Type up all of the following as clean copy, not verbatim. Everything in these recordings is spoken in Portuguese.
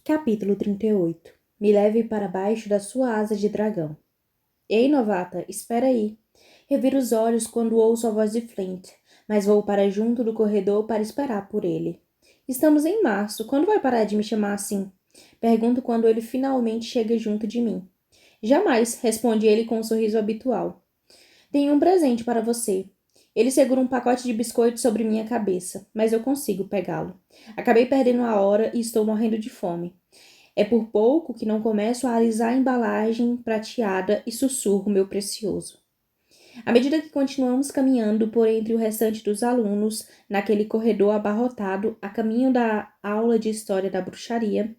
Capítulo 38. Me leve para baixo da sua asa de dragão. Ei, novata, espera aí. Reviro os olhos quando ouço a voz de Flint, mas vou para junto do corredor para esperar por ele. Estamos em março, quando vai parar de me chamar assim? Pergunto quando ele finalmente chega junto de mim. Jamais, responde ele com um sorriso habitual. Tenho um presente para você. Ele segura um pacote de biscoitos sobre minha cabeça, mas eu consigo pegá-lo. Acabei perdendo a hora e estou morrendo de fome. É por pouco que não começo a alisar a embalagem prateada e sussurro meu precioso. À medida que continuamos caminhando por entre o restante dos alunos, naquele corredor abarrotado a caminho da aula de história da bruxaria,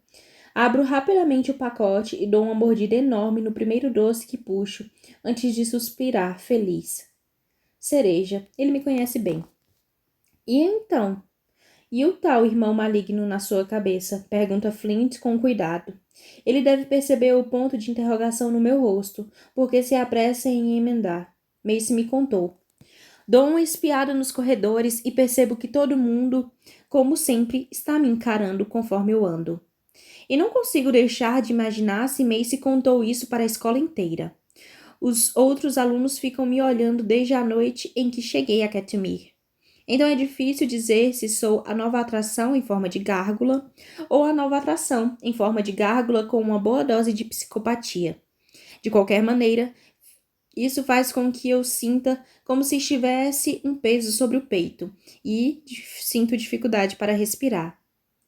abro rapidamente o pacote e dou uma mordida enorme no primeiro doce que puxo, antes de suspirar, feliz. Cereja, ele me conhece bem. E então? E o tal irmão maligno na sua cabeça? Pergunta Flint com cuidado. Ele deve perceber o ponto de interrogação no meu rosto, porque se apressa em emendar. Mace me contou. Dou uma espiada nos corredores e percebo que todo mundo, como sempre, está me encarando conforme eu ando. E não consigo deixar de imaginar se Mace contou isso para a escola inteira. Os outros alunos ficam me olhando desde a noite em que cheguei a Catmere. Então é difícil dizer se sou a nova atração em forma de gárgula ou a nova atração em forma de gárgula com uma boa dose de psicopatia. De qualquer maneira, isso faz com que eu sinta como se estivesse um peso sobre o peito e sinto dificuldade para respirar.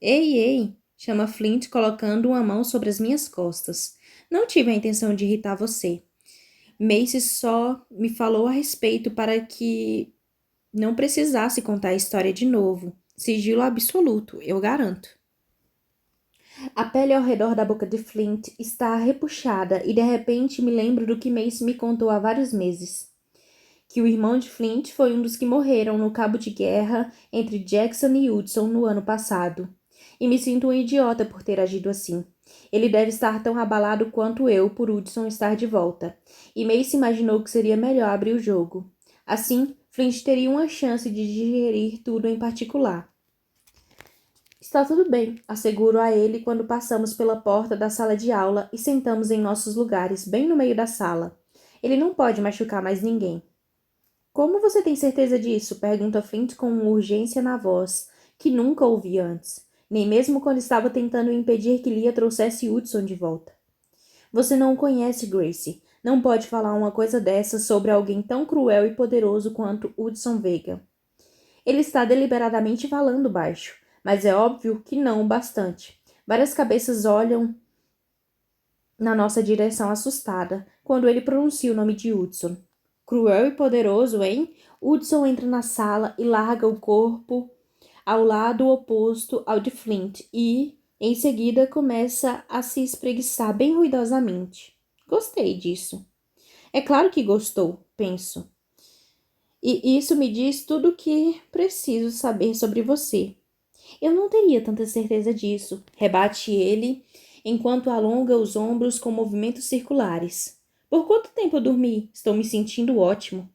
Ei, ei, chama Flint colocando uma mão sobre as minhas costas. Não tive a intenção de irritar você. Mace só me falou a respeito para que não precisasse contar a história de novo. Sigilo absoluto, eu garanto. A pele ao redor da boca de Flint está repuxada e de repente me lembro do que Mace me contou há vários meses. Que o irmão de Flint foi um dos que morreram no cabo de guerra entre Jackson e Hudson no ano passado. E me sinto um idiota por ter agido assim. Ele deve estar tão abalado quanto eu por Hudson estar de volta. E Mace imaginou que seria melhor abrir o jogo. Assim, Flint teria uma chance de digerir tudo em particular. Está tudo bem, asseguro a ele quando passamos pela porta da sala de aula e sentamos em nossos lugares, bem no meio da sala. Ele não pode machucar mais ninguém. Como você tem certeza disso? Pergunta Flint com uma urgência na voz, que nunca ouvi antes, nem mesmo quando estava tentando impedir que Lia trouxesse Hudson de volta. Você não o conhece, Gracie. Não pode falar uma coisa dessa sobre alguém tão cruel e poderoso quanto Hudson Vega. Ele está deliberadamente falando baixo, mas é óbvio que não o bastante. Várias cabeças olham na nossa direção assustada quando ele pronuncia o nome de Hudson. Cruel e poderoso, hein? Hudson entra na sala e larga o corpo ao lado oposto ao de Flint e, em seguida, começa a se espreguiçar bem ruidosamente. Gostei disso. É claro que gostou, penso. E isso me diz tudo o que preciso saber sobre você. Eu não teria tanta certeza disso, rebate ele, enquanto alonga os ombros com movimentos circulares. Por quanto tempo eu dormi? Estou me sentindo ótimo.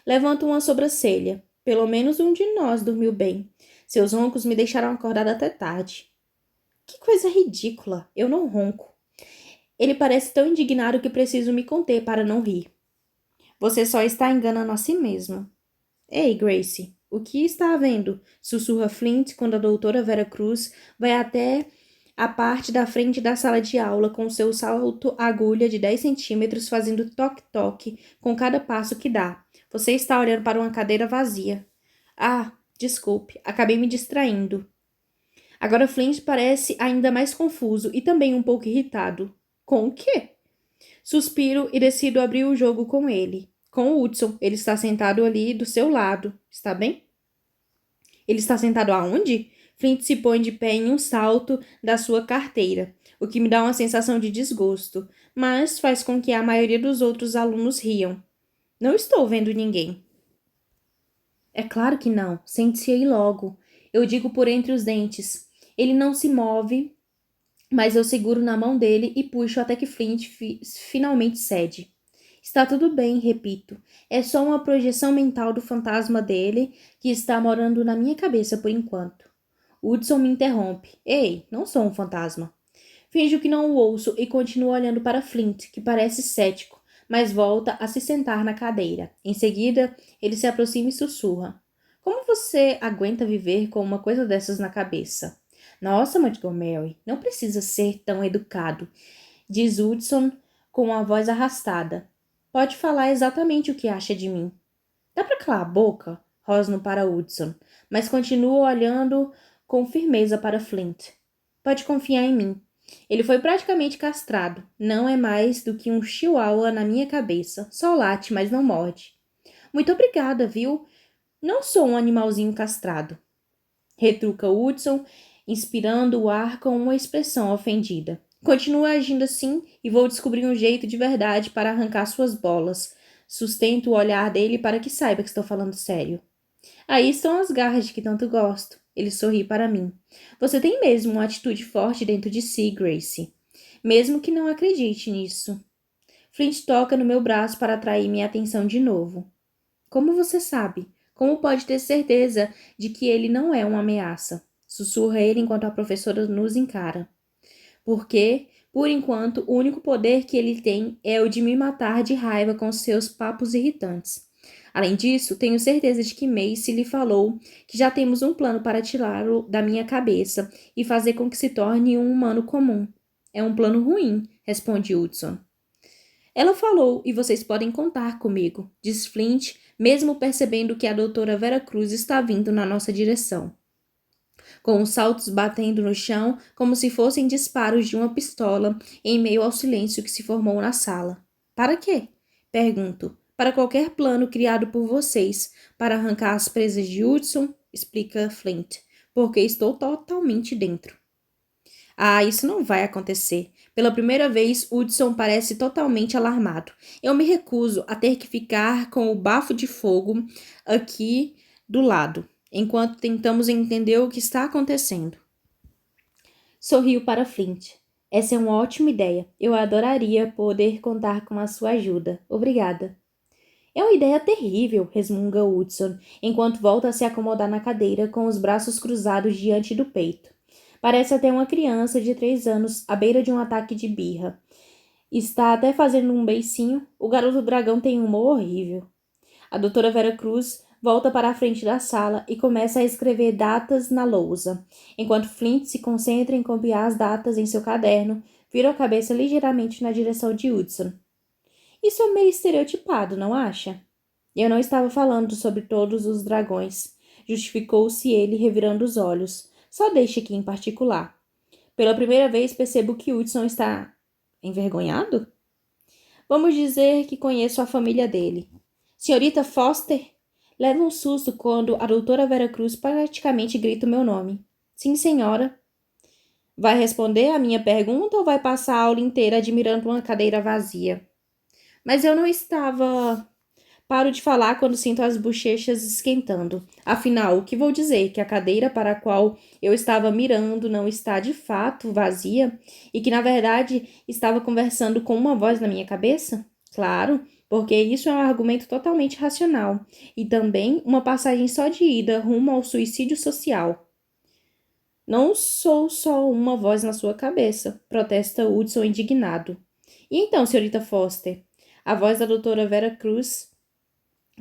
Levanto uma sobrancelha. Pelo menos um de nós dormiu bem. Seus roncos me deixaram acordada até tarde. Que coisa ridícula! Eu não ronco. Ele parece tão indignado que preciso me conter para não rir. Você só está enganando a si mesmo. Ei, Gracie, o que está havendo? Sussurra Flint quando a doutora Vera Cruz vai até a parte da frente da sala de aula com seu salto agulha de 10 centímetros fazendo toque-toque com cada passo que dá. Você está olhando para uma cadeira vazia. Ah, desculpe, acabei me distraindo. Agora Flint parece ainda mais confuso e também um pouco irritado. Com o quê? Suspiro e decido abrir o jogo com ele. Com o Hudson, ele está sentado ali do seu lado. Está bem? Ele está sentado aonde? Flint se põe de pé em um salto da sua carteira, o que me dá uma sensação de desgosto, mas faz com que a maioria dos outros alunos riam. Não estou vendo ninguém. É claro que não. Sente-se aí logo. Eu digo por entre os dentes. Ele não se move, mas eu seguro na mão dele e puxo até que Flint finalmente cede. Está tudo bem, repito. É só uma projeção mental do fantasma dele que está morando na minha cabeça por enquanto. Hudson me interrompe. Ei, não sou um fantasma. Finjo que não o ouço e continuo olhando para Flint, que parece cético, mas volta a se sentar na cadeira. Em seguida, ele se aproxima e sussurra. Como você aguenta viver com uma coisa dessas na cabeça? Nossa, Montgomery, não precisa ser tão educado, diz Hudson com a voz arrastada. Pode falar exatamente o que acha de mim. Dá para calar a boca? Rosno para Hudson, mas continua olhando com firmeza para Flint. Pode confiar em mim. Ele foi praticamente castrado. Não é mais do que um chihuahua na minha cabeça. Só late, mas não morde. Muito obrigada, viu? Não sou um animalzinho castrado. Retruca Hudson, inspirando o ar com uma expressão ofendida. Continua agindo assim e vou descobrir um jeito de verdade para arrancar suas bolas. Sustento o olhar dele para que saiba que estou falando sério. Aí estão as garras de que tanto gosto. Ele sorri para mim. Você tem mesmo uma atitude forte dentro de si, Grace. Mesmo que não acredite nisso. Flint toca no meu braço para atrair minha atenção de novo. Como você sabe? Como pode ter certeza de que ele não é uma ameaça? Sussurra ele enquanto a professora nos encara. Porque, por enquanto, o único poder que ele tem é o de me matar de raiva com seus papos irritantes. Além disso, tenho certeza de que Macy lhe falou que já temos um plano para tirá-lo da minha cabeça e fazer com que se torne um humano comum. É um plano ruim, responde Hudson. Ela falou e vocês podem contar comigo, diz Flint, mesmo percebendo que a doutora Vera Cruz está vindo na nossa direção. Com os saltos batendo no chão como se fossem disparos de uma pistola em meio ao silêncio que se formou na sala. Para quê? Pergunto. Para qualquer plano criado por vocês para arrancar as presas de Hudson, explica Flint, porque estou totalmente dentro. Ah, isso não vai acontecer. Pela primeira vez, Hudson parece totalmente alarmado. Eu me recuso a ter que ficar com o bafo de fogo aqui do lado, enquanto tentamos entender o que está acontecendo. Sorriu para Flint. Essa é uma ótima ideia. Eu adoraria poder contar com a sua ajuda. Obrigada. É uma ideia terrível, resmunga Hudson, enquanto volta a se acomodar na cadeira com os braços cruzados diante do peito. Parece até uma criança de 3 anos à beira de um ataque de birra. Está até fazendo um beicinho. O garoto dragão tem um humor horrível. A doutora Vera Cruz volta para a frente da sala e começa a escrever datas na lousa, enquanto Flint se concentra em copiar as datas em seu caderno, vira a cabeça ligeiramente na direção de Hudson. Isso é meio estereotipado, não acha? Eu não estava falando sobre todos os dragões, justificou-se ele revirando os olhos. Só deixe aqui em particular. Pela primeira vez percebo que Hudson está envergonhado? Vamos dizer que conheço a família dele. Senhorita Foster? Leva um susto quando a doutora Vera Cruz praticamente grita o meu nome. Sim, senhora. Vai responder a minha pergunta ou vai passar a aula inteira admirando uma cadeira vazia? Mas eu não estava... Paro de falar quando sinto as bochechas esquentando. Afinal, o que vou dizer? Que a cadeira para a qual eu estava mirando não está de fato vazia e que, na verdade, estava conversando com uma voz na minha cabeça? Claro, porque isso é um argumento totalmente racional e também uma passagem só de ida rumo ao suicídio social. Não sou só uma voz na sua cabeça, protesta Hudson indignado. E então, senhorita Foster? A voz da doutora Vera Cruz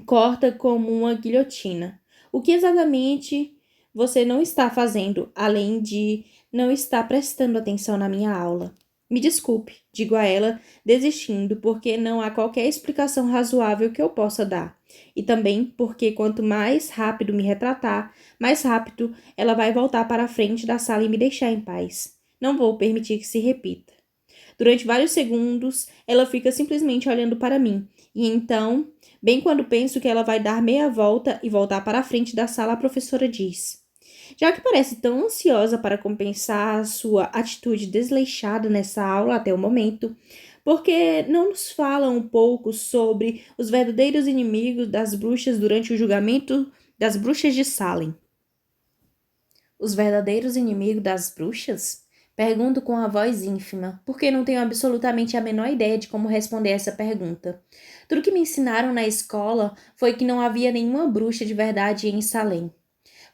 corta como uma guilhotina. O que exatamente você não está fazendo, além de não estar prestando atenção na minha aula? Me desculpe, digo a ela, desistindo, porque não há qualquer explicação razoável que eu possa dar. E também porque quanto mais rápido me retratar, mais rápido ela vai voltar para a frente da sala e me deixar em paz. Não vou permitir que se repita. Durante vários segundos, ela fica simplesmente olhando para mim. E então, bem quando penso que ela vai dar meia volta e voltar para a frente da sala, a professora diz: já que parece tão ansiosa para compensar a sua atitude desleixada nessa aula até o momento, por que não nos fala um pouco sobre os verdadeiros inimigos das bruxas durante o julgamento das bruxas de Salem? Os verdadeiros inimigos das bruxas? Pergunto com a voz ínfima, porque não tenho absolutamente a menor ideia de como responder essa pergunta. Tudo que me ensinaram na escola foi que não havia nenhuma bruxa de verdade em Salem.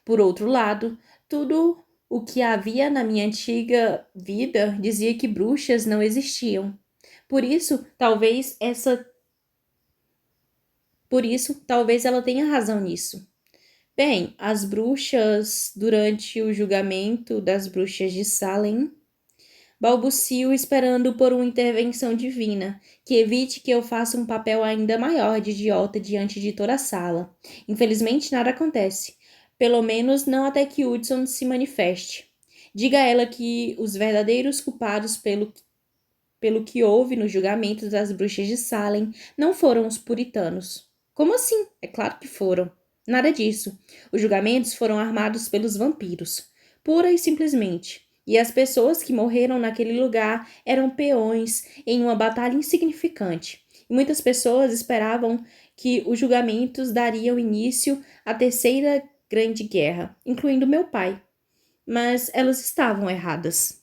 Por outro lado, tudo O que havia na minha antiga vida dizia que bruxas não existiam. Por isso, talvez essa, por isso, talvez ela tenha razão nisso. Bem, as bruxas, durante o julgamento das bruxas de Salem, balbucio esperando por uma intervenção divina, que evite que eu faça um papel ainda maior de idiota diante de toda a sala. Infelizmente, nada acontece. Pelo menos não até que Hudson se manifeste. Diga a ela que os verdadeiros culpados pelo que houve no julgamento das bruxas de Salem não foram os puritanos. Como assim? É claro que foram. Nada disso. Os julgamentos foram armados pelos vampiros. Pura e simplesmente. E as pessoas que morreram naquele lugar eram peões em uma batalha insignificante. E muitas pessoas esperavam que os julgamentos dariam início à terceira grande guerra, incluindo meu pai. Mas elas estavam erradas.